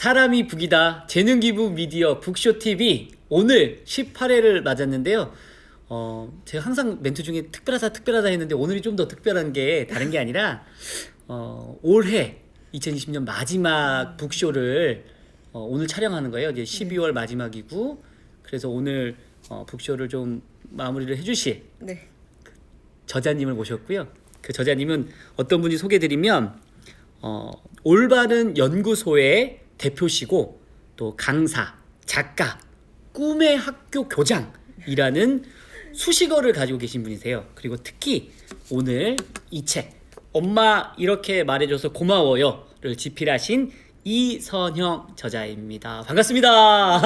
사람이 북이다 재능기부 미디어 북쇼TV 오늘 18회를 맞았는데요. 제가 항상 멘트 중에 특별하다 했는데 오늘이 좀 더 특별한 게 다른 게 아니라 올해 2020년 마지막 북쇼를 오늘 촬영하는 거예요. 이제 12월 마지막이고 그래서 오늘 북쇼를 좀 마무리를 해주실 네. 저자님을 모셨고요. 그 저자님은 어떤 분이 소개드리면 올바른 연구소의 대표시고 또 강사, 작가, 꿈의 학교 교장이라는 수식어를 가지고 계신 분이세요. 그리고 특히 오늘 이 책 엄마 이렇게 말해줘서 고마워요를 집필하신 이선형 저자입니다. 반갑습니다.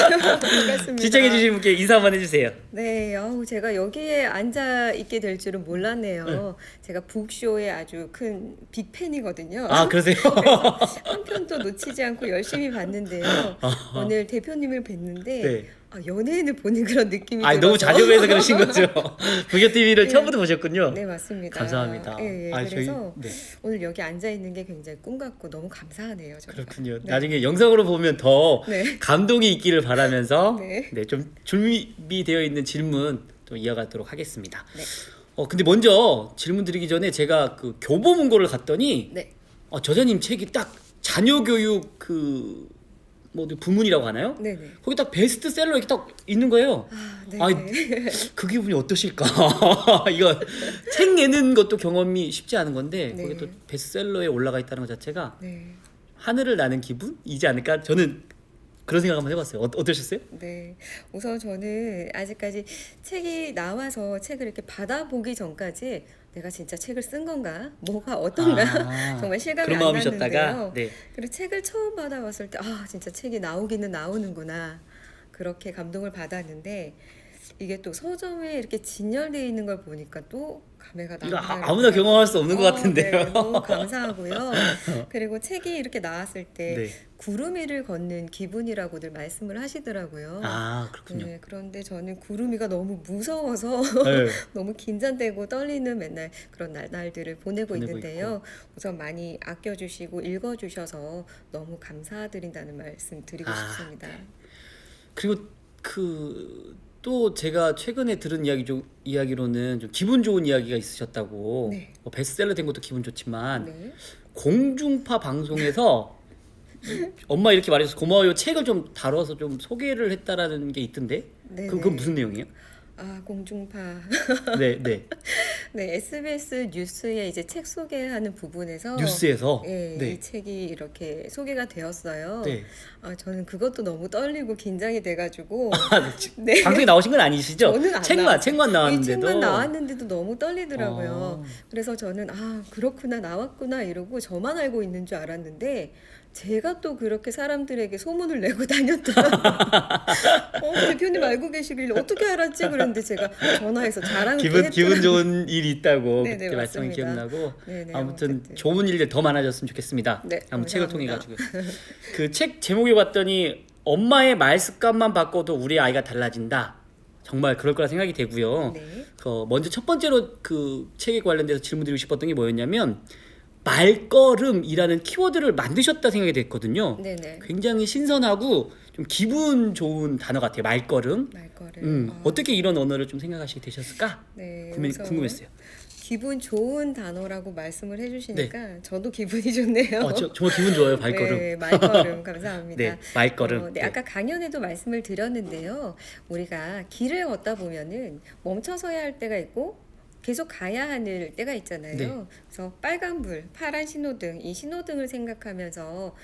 반갑습니다. 시청해주신 분께 인사 한번 해주세요. 네, 제가 여기에 앉아 있게 될 줄은 몰랐네요. 네. 제가 북쇼의 아주 큰 빅팬이거든요. 아 그러세요? 한 편도 놓치지 않고 열심히 봤는데요. 오늘 대표님을 뵀는데 네. 연예인을 보는 그런 느낌이 아 들어서. 너무 자주 뵈서 그러신 거죠? 북쇼TV를 네. 처음부터 보셨군요. 네, 맞습니다. 감사합니다. 예, 아, 그래서 네. 오늘 여기 앉아 있는 게 굉장히 꿈 같고 너무 감사하네요. 저희가. 그렇군요. 네. 나중에 영상으로 보면 더 네. 감동이 있기를 바라면서 네. 좀 준비되어 있는 질문 좀 이어가도록 하겠습니다. 네. 근데 먼저 질문 드리기 전에 제가 그 교보문고를 갔더니 네. 저자님 책이 딱 자녀 교육 뭐 부문이라고 하나요? 네네. 거기 딱 베스트셀러 이렇게 딱 있는 거예요. 아, 네. 아니, 그 기분이 어떠실까? 이거 책 내는 것도 경험이 쉽지 않은 건데 네. 거기 또 베스트셀러에 올라가 있다는 것 자체가 네. 하늘을 나는 기분이지 않을까? 저는 그런 생각 한번 해봤어요. 어떠셨어요? 네. 우선 저는 아직까지 책이 나와서 책을 이렇게 받아보기 전까지 내가 진짜 책을 쓴 건가? 뭐가 어떤가? 정말 실감이 그런 안 마음이셨다가 났는데요. 네. 그리고 책을 처음 받아봤을 때 진짜 책이 나오기는 나오는구나. 그렇게 감동을 받았는데 이게 또 서점에 이렇게 진열되어 있는 걸 보니까 또 감회가 이거 남다르더라고요. 아무나 경험할 수 없는 것 같은데요. 네, 너무 감사하고요. 그리고 책이 이렇게 나왔을 때 네. 구름 위를 걷는 기분이라고들 말씀을 하시더라고요. 아 그렇군요. 네, 그런데 저는 구름 위가 너무 무서워서 네. 너무 긴장되고 떨리는 맨날 그런 날들을 보내고 보내고 있는데요. 우선 많이 아껴주시고 읽어주셔서 너무 감사드린다는 말씀 드리고 싶습니다. 그리고 또 제가 최근에 들은 이야기로는 좀 기분 좋은 이야기가 있으셨다고. 네. 베스트셀러 된 것도 기분 좋지만 네. 공중파 방송에서 엄마 이렇게 말해줘서 고마워요 책을 좀 다뤄서 좀 소개를 했다라는 게 있던데 네, 그건 네. 무슨 내용이에요? 공중파. 네, 네. 네, SBS 뉴스에 이제 책 소개하는 부분에서 뉴스에서 예, 네. 이 책이 이렇게 소개가 되었어요. 네. 저는 그것도 너무 떨리고 긴장이 돼가지고 네. 방송에 나오신 건 아니시죠? 저는 안 책만 나왔어요. 이 나왔는데도 책만 나왔는데도 너무 떨리더라고요. 어. 그래서 저는 그렇구나 나왔구나 이러고 저만 알고 있는 줄 알았는데 제가 또 그렇게 사람들에게 소문을 내고 다녔다. 대표님 알고 계시길래 어떻게 알았지? 그랬는데 제가 전화해서 자랑을 기분 했더라고요. 좋은 일이 있다고 네네, 그때 말씀이 맞습니다. 기억나고 네네, 아무튼 어쨌든. 좋은 일들 더 많아졌으면 좋겠습니다. 네, 한번 책을 통해 감사합니다. 가지고 그 책 제목을 봤더니 엄마의 말 습관만 바꿔도 우리 아이가 달라진다. 정말 그럴 거라 생각이 되고요. 네. 먼저 첫 번째로 그 책에 관련돼서 질문드리고 싶었던 게 뭐였냐면 말걸음이라는 키워드를 만드셨다 생각이 됐거든요. 네네. 굉장히 신선하고 좀 기분 좋은 단어 같아요. 말걸음. 말거를. 어떻게 이런 언어를 좀 생각하시게 되셨을까? 네, 우선 궁금했어요. 기분 좋은 단어라고 말씀을 해주시니까 저도 기분이 좋네요. 정말 기분 좋아요. 말걸음. 네, 말걸음 감사합니다. 네, 말걸음. 네, 아까 강연에도 말씀을 드렸는데요. 우리가 길을 걷다 보면은 멈춰서야 할 때가 있고 계속 가야 하는 때가 있잖아요. 네. 그래서 빨간불, 파란 신호등, 이 신호등을 생각하면서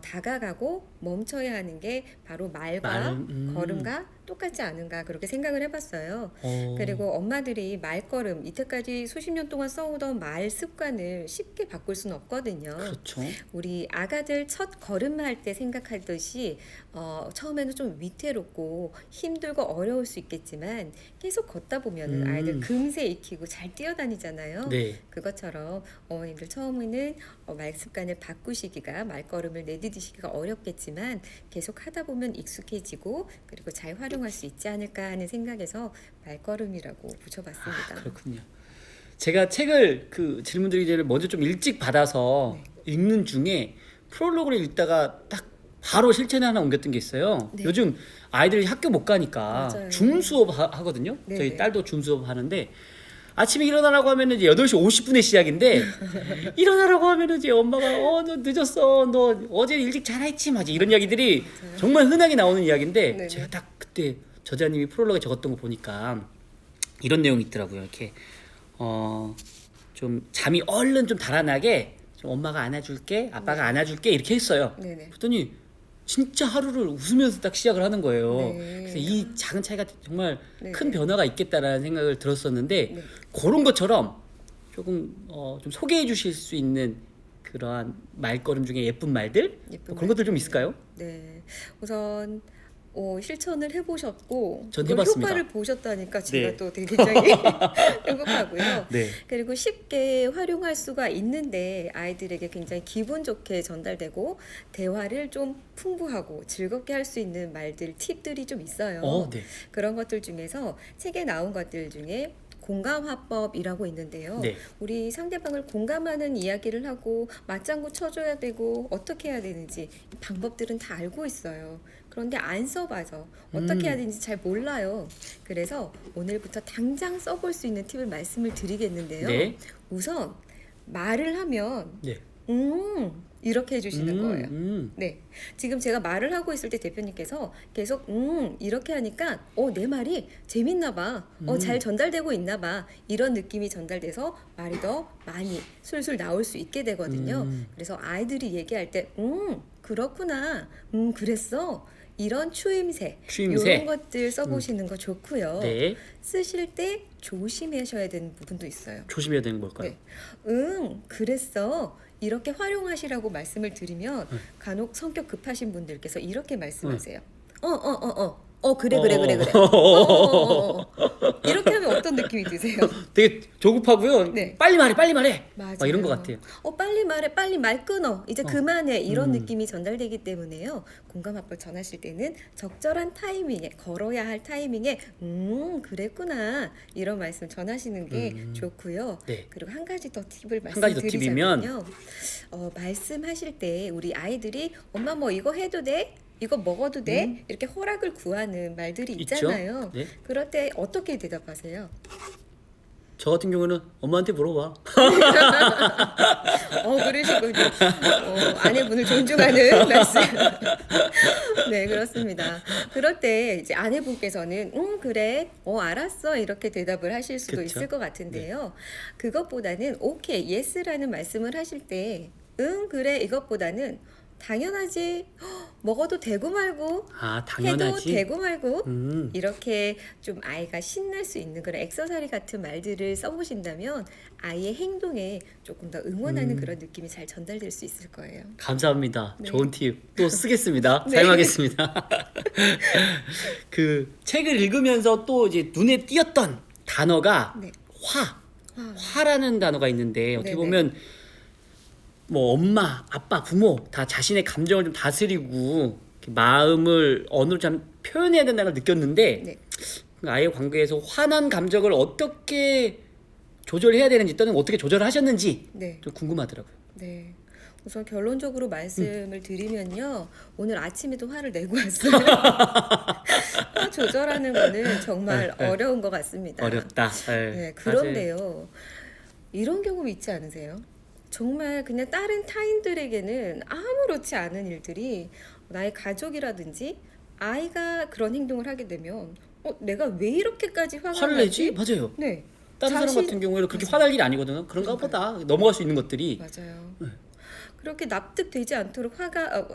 다가가고 멈춰야 하는 게 바로 말과 걸음과 똑같지 않은가 그렇게 생각을 해봤어요. 그리고 엄마들이 말걸음, 이때까지 수십 년 동안 써오던 말 습관을 쉽게 바꿀 수는 없거든요. 그렇죠. 우리 아가들 첫 걸음할 때 생각하듯이 처음에는 좀 위태롭고 힘들고 어려울 수 있겠지만 계속 걷다 보면은 아이들 금세 익히고 잘 뛰어다니잖아요. 네. 그것처럼 어머님들 처음에는 말 습관을 바꾸시기가 말걸음을 내디디시기가 어렵겠지만 계속 하다 보면 익숙해지고 그리고 잘 활용할 수 있지 않을까 하는 생각에서 말걸음이라고 붙여봤습니다. 그렇군요. 제가 책을 질문 드리기 전에 먼저 좀 일찍 받아서 읽는 중에 프롤로그를 읽다가 딱 바로 실천에 하나 옮겼던 게 있어요. 네. 요즘 아이들이 학교 못 가니까 맞아요. 줌 수업 하거든요. 네, 저희 네. 딸도 줌 수업 하는데 아침에 일어나라고 하면은 이제 8시 50분에 시작인데 일어나라고 하면은 이제 엄마가 너 늦었어. 너 어제 일찍 잘했지. 막 이런 이야기들이 정말 흔하게 나오는 이야기인데 네네. 제가 딱 그때 저자님이 프롤로그에 적었던 거 보니까 이런 내용이 있더라고요. 이렇게 좀 잠이 얼른 좀 달아나게 좀 엄마가 안아줄게, 아빠가 안아줄게 이렇게 했어요. 네네. 그랬더니 진짜 하루를 웃으면서 딱 시작을 하는 거예요. 네. 그래서 이 작은 차이가 정말 네네. 큰 변화가 있겠다라는 생각을 들었었는데 네. 그런 것처럼 조금 좀 소개해 주실 수 있는 그러한 말걸음 중에 예쁜 말들 예쁜 그런 것들 좀 말들. 있을까요? 네. 우선 실천을 해보셨고 전 그걸 해봤습니다. 효과를 보셨다니까 제가 네. 또 되게 굉장히 행복하고요. 네. 그리고 쉽게 활용할 수가 있는데 아이들에게 굉장히 기분 좋게 전달되고 대화를 좀 풍부하고 즐겁게 할 수 있는 말들, 팁들이 좀 있어요. 네. 그런 것들 중에서 책에 나온 것들 중에 공감화법이라고 있는데요. 네. 우리 상대방을 공감하는 이야기를 하고 맞장구 쳐줘야 되고 어떻게 해야 되는지 방법들은 다 알고 있어요. 그런데 안 써봐서 어떻게 해야 되는지 잘 몰라요. 그래서 오늘부터 당장 써볼 수 있는 팁을 말씀을 드리겠는데요. 네. 우선 말을 하면 네. 이렇게 해주시는 거예요. 음. 네. 지금 제가 말을 하고 있을 때 대표님께서 계속 이렇게 하니까 내 말이 재밌나 봐. 잘 전달되고 있나 봐. 이런 느낌이 전달돼서 말이 더 많이 술술 나올 수 있게 되거든요. 그래서 아이들이 얘기할 때 그렇구나. 그랬어. 이런 추임새, 추임새. 이런 것들 써보시는 거 좋고요. 네. 쓰실 때 조심하셔야 되는 부분도 있어요. 조심해야 되는 걸까요? 네. 그랬어. 이렇게 활용하시라고 말씀을 드리면 간혹 성격 급하신 분들께서 이렇게 말씀하세요. 그래. 이렇게 하면 어떤 느낌이 드세요? 되게 조급하고요. 네. 빨리 말해. 맞아요. 막 이런 것 같아요. 빨리 말해, 빨리 말 끊어. 이제 그만해. 이런 음. 느낌이 전달되기 때문에요. 공감합법 전하실 때는 적절한 타이밍에, 걸어야 할 타이밍에, 그랬구나. 이런 말씀 전하시는 게 좋고요. 네. 그리고 한 가지 더 팁을 한 가지 더 말씀드리자면요. 말씀하실 때 우리 아이들이 엄마 뭐 이거 해도 돼? 이거 먹어도 돼? 이렇게 허락을 구하는 말들이 있죠? 있잖아요. 네. 그럴 때 어떻게 대답하세요? 저 같은 경우는 엄마한테 물어봐. 그러시군요. 아내분을 존중하는 말씀. 네, 그렇습니다. 그럴 때 이제 아내분께서는 그래, 알았어 이렇게 대답을 하실 수도 그쵸? 있을 것 같은데요. 그것보다는 오케이, 예스라는 말씀을 하실 때 그래 이것보다는 당연하지. 먹어도 되고 말고 아, 해도 당연하지. 되고 말고 음. 이렇게 좀 아이가 신날 수 있는 그런 액세서리 같은 말들을 써보신다면 아이의 행동에 조금 더 응원하는 그런 느낌이 잘 전달될 수 있을 거예요. 감사합니다. 네. 좋은 팁 또 쓰겠습니다. 네. 사용하겠습니다. 그 책을 읽으면서 또 이제 눈에 띄었던 단어가 네. 화. 화라는 단어가 있는데 어떻게 네네. 보면 뭐 엄마, 아빠, 부모 다 자신의 감정을 좀 다스리고 이렇게 마음을 언어로 좀 표현해야 된다는 걸 느꼈는데 네. 아이의 관계에서 화난 감정을 어떻게 조절해야 되는지 또는 어떻게 조절하셨는지 네. 좀 궁금하더라고요. 네. 우선 결론적으로 말씀을 드리면요. 오늘 아침에도 화를 내고 왔어요. 화 조절하는 거는 정말 네. 어려운 것 같습니다. 어렵다. 네, 그런데요. 이런 경험 있지 않으세요? 정말 그냥 다른 타인들에게는 아무렇지 않은 일들이 나의 가족이라든지 아이가 그런 행동을 하게 되면 내가 왜 이렇게까지 화가 화를 나지? 내지? 맞아요. 네. 다른 사람 자신- 같은 경우에는 그렇게 화날 일이 아니거든요. 그런가 보다. 넘어갈 수 있는 것들이. 맞아요. 그렇게 납득되지 않도록 화가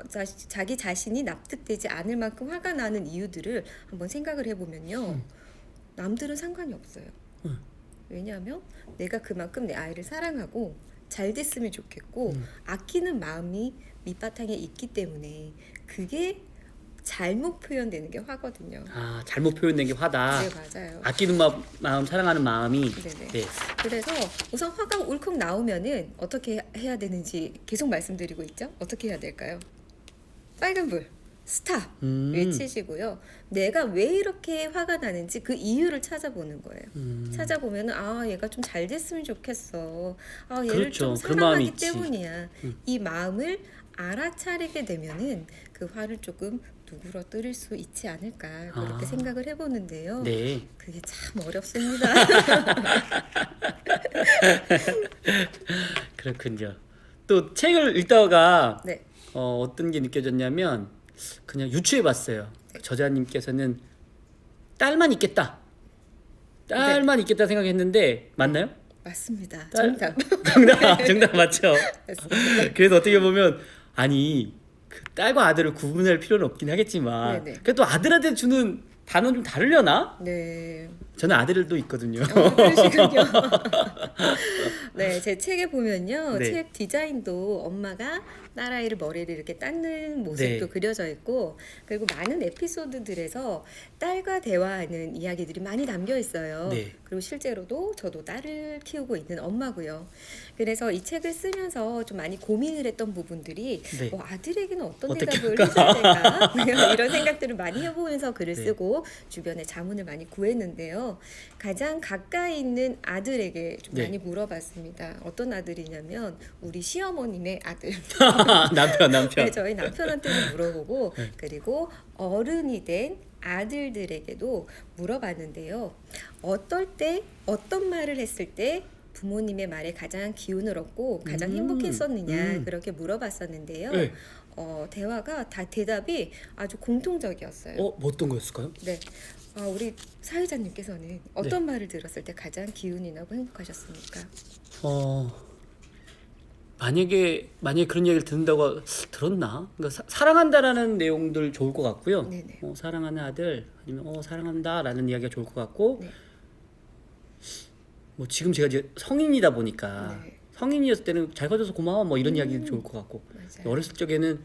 자기 자신이 납득되지 않을 만큼 화가 나는 이유들을 한번 생각을 해보면요. 남들은 상관이 없어요. 왜냐하면 내가 그만큼 내 아이를 사랑하고 잘 됐으면 좋겠고 아끼는 마음이 밑바탕에 있기 때문에 그게 잘못 표현되는 게 화거든요. 아, 잘못 표현된 게 화다. 네, 맞아요. 아끼는 마음, 사랑하는 마음이. 네네. 네. 그래서 우선 화가 울컥 나오면은 어떻게 해야 되는지 계속 말씀드리고 있죠. 어떻게 해야 될까요? 빨간불 스탑 외치시고요. 내가 왜 이렇게 화가 나는지 그 이유를 찾아보는 거예요. 찾아보면은 얘가 좀 잘 됐으면 좋겠어. 얘를 그렇죠. 좀 그 마음이 사랑하기 있지. 때문이야. 이 마음을 알아차리게 되면은 그 화를 조금 누그러뜨릴 수 있지 않을까 그렇게 아. 생각을 해보는데요. 네. 그게 참 어렵습니다. 그렇군요. 또 책을 읽다가 네. 어떤 게 느껴졌냐면 그냥 유추해봤어요. 저자님께서는 딸만 있겠다. 딸만 있겠다 생각했는데 맞나요? 맞습니다. 딸- 정답. 정답 맞죠? 맞습니다. 그래서 어떻게 보면 아니 그 딸과 아들을 구분할 필요는 없긴 하겠지만 네네. 그래도 아들한테 주는 단어는 좀 다르려나? 네. 저는 아들도 있거든요. 그러시군요. 네, 제 책에 보면요. 네. 책 디자인도 엄마가 딸아이를 머리를 이렇게 닦는 모습도 네. 그려져 있고, 그리고 많은 에피소드들에서 딸과 대화하는 이야기들이 많이 담겨 있어요. 네. 그리고 실제로도 저도 딸을 키우고 있는 엄마고요. 그래서 이 책을 쓰면서 좀 많이 고민을 했던 부분들이 네. 아들에게는 어떤 어떻게 대답을 해줘야 될까? 이런 생각들을 많이 해보면서 글을 네. 쓰고 주변에 자문을 많이 구했는데요. 가장 가까이 있는 아들에게 좀 네. 많이 물어봤습니다. 어떤 아들이냐면 우리 시어머님의 아들. 남편. 네, 저희 남편한테도 물어보고 네. 그리고 어른이 된 아들들에게도 물어봤는데요. 어떨 때 어떤 말을 했을 때 부모님의 말에 가장 기운을 얻고 가장 행복했었느냐 그렇게 물어봤었는데요. 네. 대화가 다 대답이 아주 공통적이었어요. 뭐 어떤 거였을까요? 네. 우리 사회자님께서는 어떤 말을 들었을 때 가장 기운이 나고 행복하셨습니까? 만약에 그런 얘기를 듣는다고 들었나? 그러니까 사랑한다라는 내용들 좋을 것 같고요. 네네. 사랑하는 아들 아니면 사랑한다라는 이야기가 좋을 것 같고 네. 뭐 지금 제가 이제 성인이다 보니까 네. 성인이었을 때는 잘 커져서 고마워 뭐 이런 이야기 좋을 것 같고 맞아요. 어렸을 적에는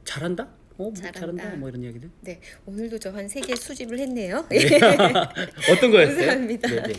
잘한다? 뭐 잘한다. 잘한다 뭐 이런 이야기들 네, 오늘도 저 한 3개 수집을 했네요. 어떤 거였어요? 감사합니다. 네네.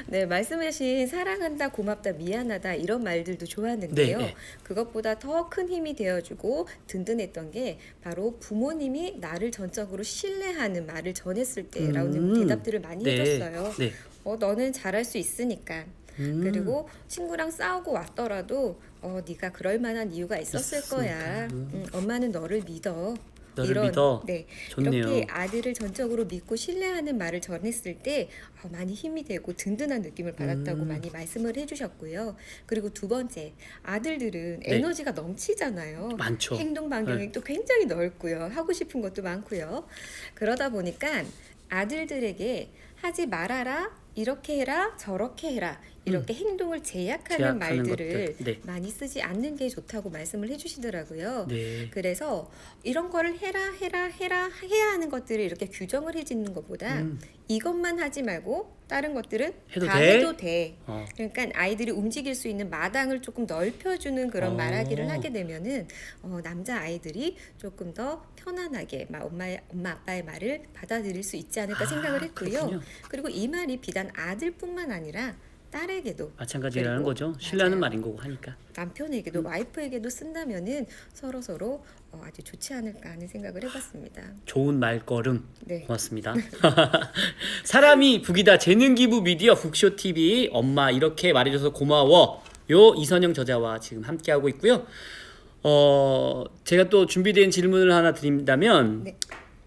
네, 말씀하신 사랑한다, 고맙다, 미안하다 이런 말들도 좋았는데요. 네, 네. 그것보다 더 큰 힘이 되어주고 든든했던 게 바로 부모님이 나를 전적으로 신뢰하는 말을 전했을 때라는 대답들을 많이 네. 해줬어요. 네. 너는 잘할 수 있으니까. 그리고 친구랑 싸우고 왔더라도 네가 그럴 만한 이유가 있었을 거야. 엄마는 너를 믿어. 너를 믿어. 네, 좋네요. 이렇게 아들을 전적으로 믿고 신뢰하는 말을 전했을 때 많이 힘이 되고 든든한 느낌을 받았다고 많이 말씀을 해주셨고요. 그리고 두 번째, 아들들은 네. 에너지가 넘치잖아요. 많죠. 행동 반경이 또 굉장히 넓고요. 하고 싶은 것도 많고요. 그러다 보니까 아들들에게 하지 말아라, 이렇게 해라, 저렇게 해라 이렇게 행동을 제약하는 제약하는 말들을 것들. 네. 많이 쓰지 않는 게 좋다고 말씀을 해주시더라고요. 네. 그래서 이런 거를 해야 하는 것들을 이렇게 규정을 해주는 것보다 이것만 하지 말고 다른 것들은 해도 다 돼? 해도 돼. 어. 그러니까 아이들이 움직일 수 있는 마당을 조금 넓혀주는 그런 말하기를 하게 되면은 남자 아이들이 조금 더 편안하게 엄마 아빠의 말을 받아들일 수 있지 않을까 생각을 했고요. 그렇군요. 그리고 이 말이 비단 아들뿐만 아니라 딸에게도 마찬가지라는 그리고 거죠. 신뢰하는 맞아요. 말인 거고 하니까. 남편에게도 와이프에게도 쓴다면은 서로 아주 좋지 않을까 하는 생각을 해봤습니다. 좋은 말걸음. 네. 고맙습니다. 사람이 북이다 재능 기부 미디어 북쇼 TV 엄마 이렇게 말해줘서 고마워. 요 이선영 저자와 지금 함께 하고 있고요. 제가 또 준비된 질문을 하나 드린다면 네.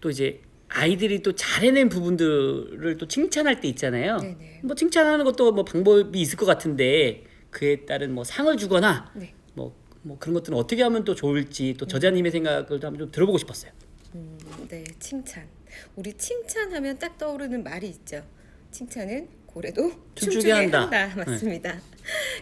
또 이제 아이들이 또 잘해낸 부분들을 또 칭찬할 때 있잖아요. 네네. 뭐 칭찬하는 것도 뭐 방법이 있을 것 같은데 그에 따른 뭐 상을 주거나 네. 뭐 그런 것들은 어떻게 하면 또 좋을지 또 저자님의 생각을 한번 좀 들어보고 싶었어요. 네, 칭찬. 우리 칭찬하면 딱 떠오르는 말이 있죠. 칭찬은 고래도 춤추게 한다. 맞습니다.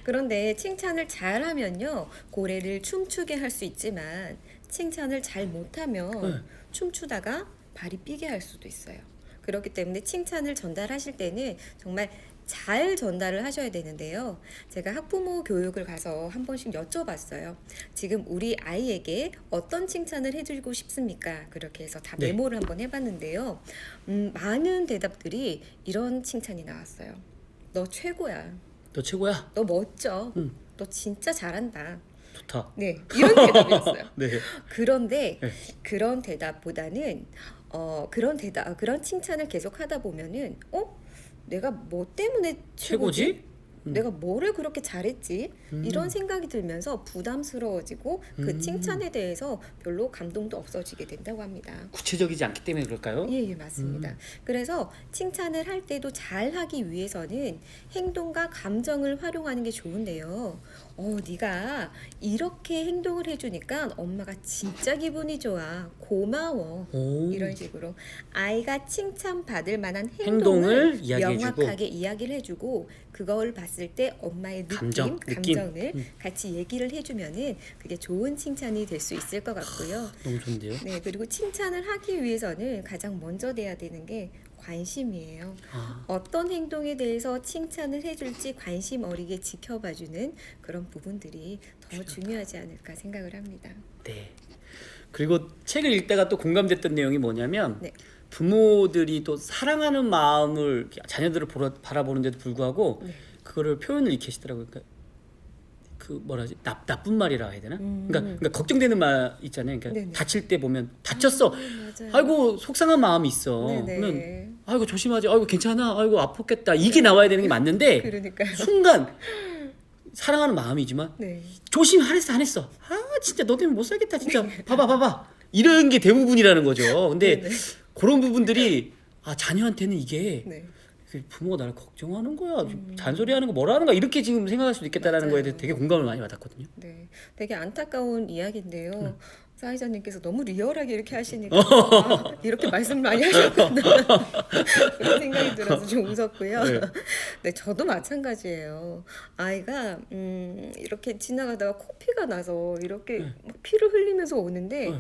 그런데 칭찬을 잘하면요, 고래를 춤추게 할 수 있지만 칭찬을 잘 못하면 춤추다가 발이 삐게 할 수도 있어요. 그렇기 때문에 칭찬을 전달하실 때는 정말 잘 전달을 하셔야 되는데요. 제가 학부모 교육을 가서 한 번씩 여쭤봤어요. 지금 우리 아이에게 어떤 칭찬을 해주고 싶습니까? 그렇게 해서 다 네. 메모를 한번 해봤는데요. 많은 대답들이 이런 칭찬이 나왔어요. 너 최고야. 너 최고야. 너 멋져. 너 진짜 잘한다. 좋다. 네, 이런 대답이었어요. 네. 그런데 네. 그런 대답보다는 그런 칭찬을 계속 하다 보면은 내가 뭐 때문에 최고지? 내가 뭐를 그렇게 잘했지? 이런 생각이 들면서 부담스러워지고 그 칭찬에 대해서 별로 감동도 없어지게 된다고 합니다. 구체적이지 않기 때문에 그럴까요? 예, 예, 맞습니다. 그래서 칭찬을 할 때도 잘 하기 위해서는 행동과 감정을 활용하는 게 좋은데요. 네가 이렇게 행동을 해주니까 엄마가 진짜 기분이 좋아. 고마워. 오. 이런 식으로 아이가 칭찬받을 만한 행동을 행동을 이야기해주고. 명확하게 이야기를 해주고 그걸 봤을 때 엄마의 느낌. 감정을 같이 얘기를 해주면은 그게 좋은 칭찬이 될 수 있을 것 같고요. 너무 좋은데요? 네, 그리고 칭찬을 하기 위해서는 가장 먼저 돼야 되는 게 관심이에요. 어떤 행동에 대해서 칭찬을 해줄지 관심 어리게 지켜봐주는 그런 부분들이 더 중요하지 않을까 생각을 합니다. 네. 그리고 책을 읽다가 또 공감됐던 내용이 뭐냐면 네. 부모들이 또 사랑하는 마음을 자녀들을 바라보는데도 불구하고 네. 그거를 표현을 이렇게 하시더라고요. 그 뭐라지 나쁜 말이라 해야 되나? 음. 그러니까 걱정되는 말 있잖아요. 그러니까 네네. 다칠 때 보면 다쳤어. 맞아요. 아이고 속상한 마음이 있어. 네네. 그러면 아이고 조심하지. 아이고 괜찮아. 아이고 아팠겠다. 이게 나와야 되는 게 맞는데 그러니까요. 순간 사랑하는 마음이지만 네. 조심 안 했어. 아 진짜 너 때문에 못 살겠다 진짜. 봐봐. 이런 게 대부분이라는 거죠. 근데 네네. 그런 부분들이 자녀한테는 이게 네. 부모가 나를 걱정하는 거야, 잔소리하는 거 뭐라 하는 거야 이렇게 지금 생각할 수도 있겠다라는 맞아요. 거에 대해 되게 공감을 많이 받았거든요. 네, 되게 안타까운 이야기인데요. 사회자님께서 너무 리얼하게 이렇게 하시니까 이렇게 말씀 많이 하셨구나 그런 생각이 들어서 좀 웃었고요. 네. 네, 저도 마찬가지예요. 아이가 이렇게 지나가다가 코피가 나서 이렇게 막 피를 흘리면서 오는데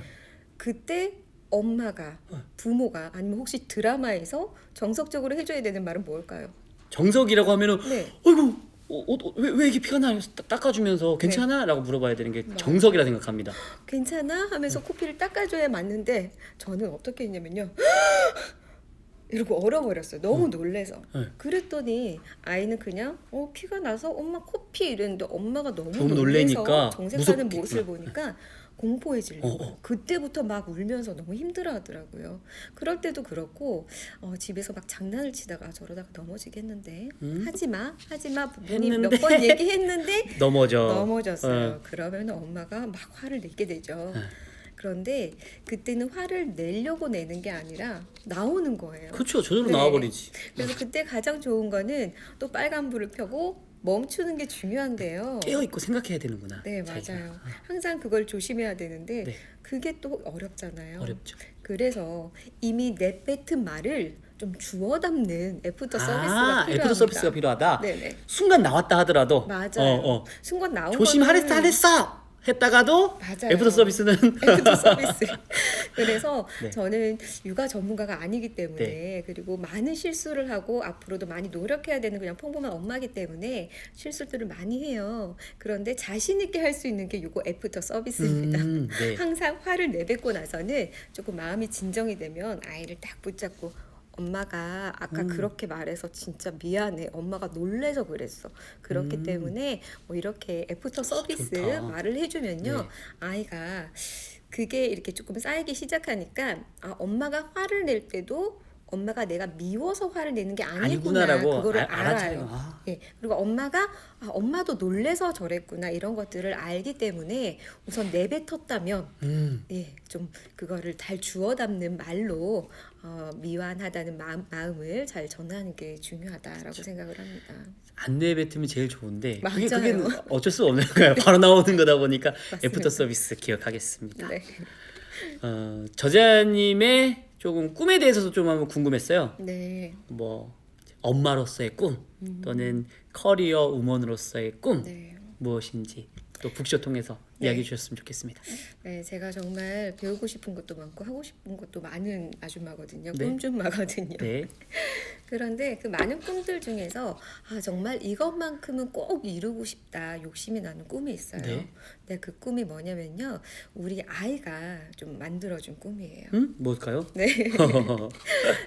그때 엄마가 부모가 아니면 혹시 드라마에서 정석적으로 해줘야 되는 말은 뭘까요? 정석이라고 하면은 네. 어이구 왜 이게 피가 나요? 닦아주면서 괜찮아? 라고 물어봐야 되는 게 정석이라 생각합니다. 괜찮아? 하면서 코피를 닦아줘야 맞는데 저는 어떻게 했냐면요. 이러고 얼어버렸어요. 너무 놀래서. 네. 그랬더니 아이는 그냥 피가 나서 엄마 코피 이랬는데 엄마가 너무 놀래니까 놀래서 정색하는 무섭겠구나. 모습을 보니까 공포에 질리고 그때부터 막 울면서 너무 힘들어하더라고요. 그럴 때도 그렇고 집에서 막 장난을 치다가 저러다가 넘어지겠는데 하지마 부모님 몇 했는데. 번 얘기했는데 넘어졌어요. 어. 그러면 엄마가 막 화를 내게 되죠. 네. 그런데 그때는 화를 내려고 내는 게 아니라 나오는 거예요. 그렇죠. 저절로 네. 나와버리지. 그래서 그때 가장 좋은 거는 또 빨간 불을 켜고 멈추는 게 중요한데요. 깨어 있고 생각해야 되는구나. 네, 자기가. 맞아요. 항상 그걸 조심해야 되는데 네. 그게 또 어렵잖아요. 어렵죠. 그래서 이미 내뱉은 말을 좀 주워 담는 애프터 서비스가 필요합니다. 애프터 서비스가 필요하다. 네네. 순간 나왔다 하더라도 맞아요. 순간 나온 조심 안 거는 했어 했다가도 맞아요. 애프터 서비스는 애프터 서비스. 그래서 네. 저는 육아 전문가가 아니기 때문에 그리고 많은 실수를 하고 앞으로도 많이 노력해야 되는 그냥 평범한 엄마기 때문에 실수들을 많이 해요. 그런데 자신 있게 할 수 있는 게 요거 애프터 서비스입니다. 네. 항상 화를 내뱉고 나서는 조금 마음이 진정이 되면 아이를 딱 붙잡고 엄마가 아까 그렇게 말해서 진짜 미안해. 엄마가 놀래서 그랬어. 그렇기 때문에 뭐 이렇게 애프터 서비스 좋다. 말을 해주면요. 네. 아이가 그게 이렇게 조금 쌓이기 시작하니까 엄마가 화를 낼 때도 엄마가 내가 미워서 화를 내는 게 아니구나 아니구나라고 그거를 알아차려. 알아요. 예. 그리고 엄마가 엄마도 놀래서 저랬구나 이런 것들을 알기 때문에 우선 내뱉었다면 예, 좀 그거를 잘 주워 담는 말로 미완하다는 마음을 잘 전하는 게 중요하다라고 생각을 합니다. 안 내뱉으면 제일 좋은데 그게 맞아요. 어쩔 수 없는 거예요. 바로 나오는 거다 보니까 맞습니다. 애프터 서비스 기억하겠습니다. 네. 저자님의 조금 꿈에 대해서도 좀 한번 궁금했어요. 네. 뭐 엄마로서의 꿈 또는 커리어 우먼으로서의 꿈 네. 무엇인지 또 북쇼 통해서 이야기해 주셨으면 좋겠습니다. 네, 제가 정말 배우고 싶은 것도 많고 하고 싶은 것도 많은 아줌마거든요. 네. 꿈줌마거든요. 네. 그런데 그 많은 꿈들 중에서 정말 이것만큼은 꼭 이루고 싶다 욕심이 나는 꿈이 있어요. 네. 근데 그 꿈이 뭐냐면요. 우리 아이가 좀 만들어준 꿈이에요. 뭘까요? 네.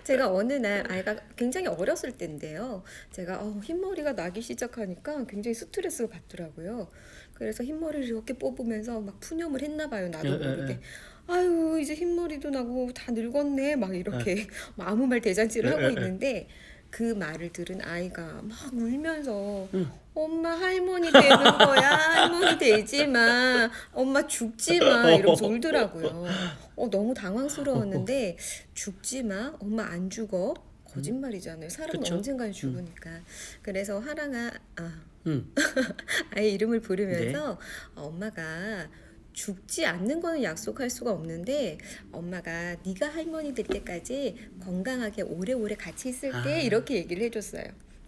제가 어느 날 아이가 굉장히 어렸을 때인데요. 제가 흰머리가 나기 시작하니까 굉장히 스트레스가 받더라고요. 그래서 흰머리를 이렇게 뽑으면서 막 푸념을 했나 봐요. 나도 모르게. 아유 이제 흰머리도 나고 다 늙었네 막 이렇게 뭐 아무 말 대잔치를 하고 있는데 그 말을 들은 아이가 막 울면서 엄마 할머니 되는 거야. 할머니 되지 마. 엄마 죽지 마. 이러면서 울더라고요. 너무 당황스러웠는데 죽지 마. 엄마 안 죽어. 거짓말이잖아요. 사람은 그쵸? 언젠간 죽으니까. 그래서 하랑아 음. 아이 이름을 부르면서 엄마가 죽지 않는 거는 약속할 수가 없는데 엄마가 네가 할머니 될 때까지 건강하게 오래오래 같이 있을게 이렇게 얘기를 해줬어요.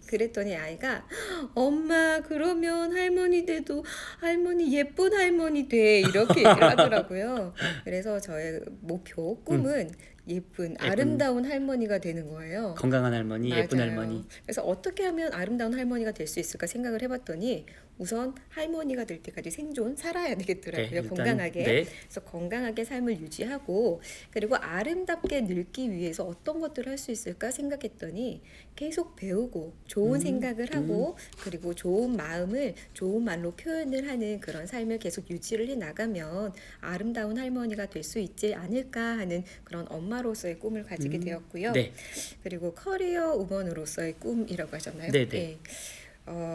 그랬더니 아이가 엄마 그러면 할머니 돼도 할머니 예쁜 할머니 돼 이렇게 얘기를 하더라고요. 그래서 저의 목표 꿈은 예쁜 아름다운 할머니가 되는 거예요. 건강한 할머니, 예쁜 맞아요. 할머니. 그래서 어떻게 하면 아름다운 할머니가 될 수 있을까 생각을 해봤더니 우선 할머니가 될 때까지 생존 살아야 되겠더라고요. 네, 일단, 건강하게. 네. 그래서 건강하게 삶을 유지하고 그리고 아름답게 늙기 위해서 어떤 것들을 할 수 있을까 생각했더니 계속 배우고 좋은 생각을 하고 그리고 좋은 마음을 좋은 말로 표현을 하는 그런 삶을 계속 유지를 해 나가면 아름다운 할머니가 될 수 있지 않을까 하는 그런 엄마로서의 꿈을 가지게 되었고요. 네. 그리고 커리어 우먼으로서의 꿈이라고 하셨나요? 네네. 네.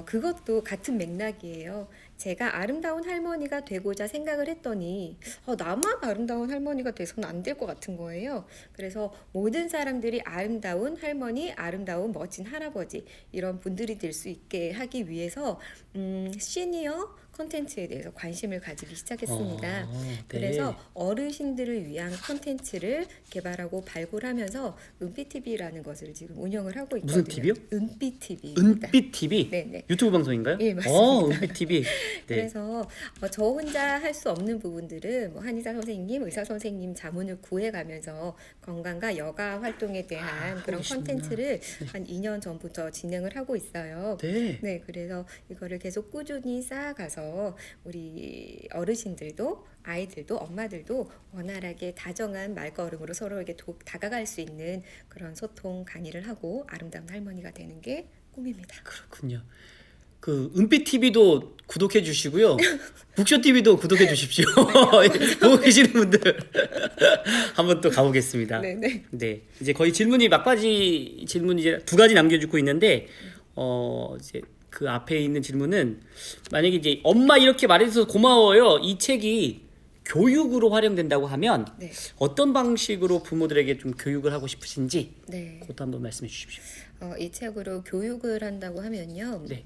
그것도 같은 맥락이에요. 제가 아름다운 할머니가 되고자 생각을 했더니 나만 아름다운 할머니가 돼서는 안 될 것 같은 거예요. 그래서 모든 사람들이 아름다운 할머니, 아름다운 멋진 할아버지 이런 분들이 될 수 있게 하기 위해서 시니어 콘텐츠에 대해서 관심을 가지기 시작했습니다. 네. 그래서 어르신들을 위한 콘텐츠를 개발하고 발굴하면서 은빛TV라는 것을 지금 운영을 하고 있거든요. 무슨 TV요? 은빛TV입니다. 은빛 TV? 네네. 유튜브 방송인가요? 예, 맞습니다. 은빛 TV. 네. 그래서 저 혼자 할 수 없는 부분들은 뭐 한의사 선생님, 의사 선생님 자문을 구해가면서 건강과 여가 활동에 대한 그런 그러시구나. 콘텐츠를 한 2년 전부터 진행을 하고 있어요. 네. 네, 그래서 이거를 계속 꾸준히 쌓아가서 우리 어르신들도 아이들도 엄마들도 원활하게 다정한 말걸음으로 서로에게 다가갈 수 있는 그런 소통 강의를 하고 아름다운 할머니가 되는 게 꿈입니다. 그렇군요. 그 은빛 TV도 구독해 주시고요. 북쇼 TV도 구독해 주십시오. 보고 계시는 분들 한번 또 가보겠습니다. 네네. 네, 이제 거의 질문이 막바지 질문이 이제 두 가지 남겨주고 있는데 이제 그 앞에 있는 질문은 만약에 이제 엄마 이렇게 말해줘서 고마워요. 이 책이 교육으로 활용된다고 하면 네. 어떤 방식으로 부모들에게 좀 교육을 하고 싶으신지 네. 그것도 한번 말씀해 주십시오. 이 책으로 교육을 한다고 하면요. 네.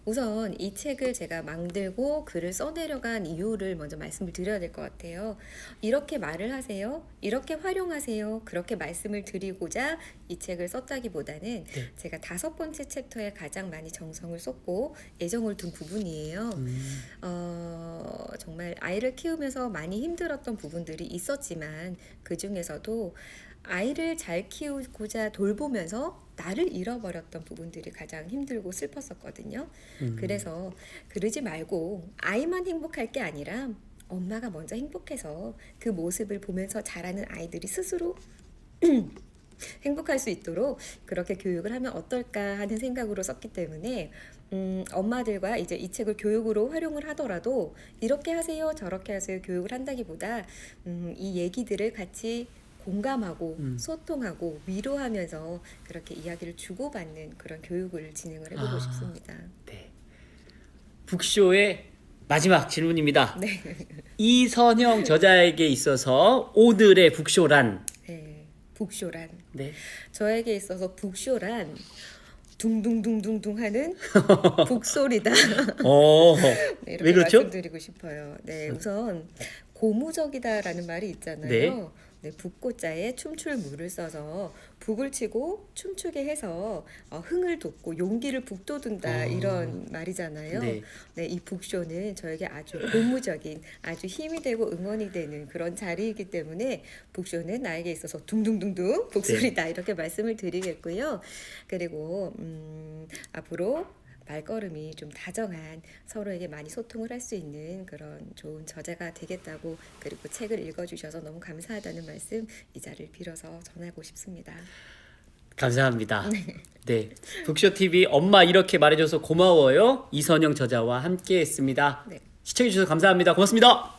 우선 이 책을 제가 만들고 글을 써내려간 이유를 먼저 말씀을 드려야 될 것 같아요. 이렇게 말을 하세요. 이렇게 활용하세요. 그렇게 말씀을 드리고자 이 책을 썼다기보다는 네. 제가 5번째 챕터에 가장 많이 정성을 쏟고 애정을 둔 부분이에요. 정말 아이를 키우면서 많이 힘들었던 부분들이 있었지만 그 중에서도 아이를 잘 키우고자 돌보면서 나를 잃어버렸던 부분들이 가장 힘들고 슬펐었거든요. 그래서 그러지 말고 아이만 행복할 게 아니라 엄마가 먼저 행복해서 그 모습을 보면서 자라는 아이들이 스스로 행복할 수 있도록 그렇게 교육을 하면 어떨까 하는 생각으로 썼기 때문에 엄마들과 이제 이 책을 교육으로 활용을 하더라도 이렇게 하세요 저렇게 하세요 교육을 한다기보다 이 얘기들을 같이 공감하고 소통하고 위로하면서 그렇게 이야기를 주고받는 그런 교육을 진행을 해보고 싶습니다. 네. 북쇼의 마지막 질문입니다. 네. 이선영 저자에게 있어서 오늘의 북쇼란? 네. 북쇼란. 네. 저에게 있어서 북쇼란 둥둥둥둥둥 하는 북소리다. 네, 이렇게 왜 그렇죠? 말씀드리고 싶어요. 네, 우선 고무적이다라는 말이 있잖아요. 네. 네, 북고자에 춤출 무를 써서 북을 치고 춤추게 해서 흥을 돋고 용기를 북돋운다 이런 말이잖아요. 네. 네, 이 북쇼는 저에게 아주 고무적인 아주 힘이 되고 응원이 되는 그런 자리이기 때문에 북쇼는 나에게 있어서 둥둥둥둥 북소리다 이렇게 말씀을 드리겠고요. 그리고 앞으로 말걸음이 좀 다정한 서로에게 많이 소통을 할 수 있는 그런 좋은 저자가 되겠다고 그리고 책을 읽어주셔서 너무 감사하다는 말씀 이 자리를 빌어서 전하고 싶습니다. 감사합니다. 네. 북쇼 TV 엄마 이렇게 말해줘서 고마워요. 이선영 저자와 함께했습니다. 네. 시청해주셔서 감사합니다. 고맙습니다.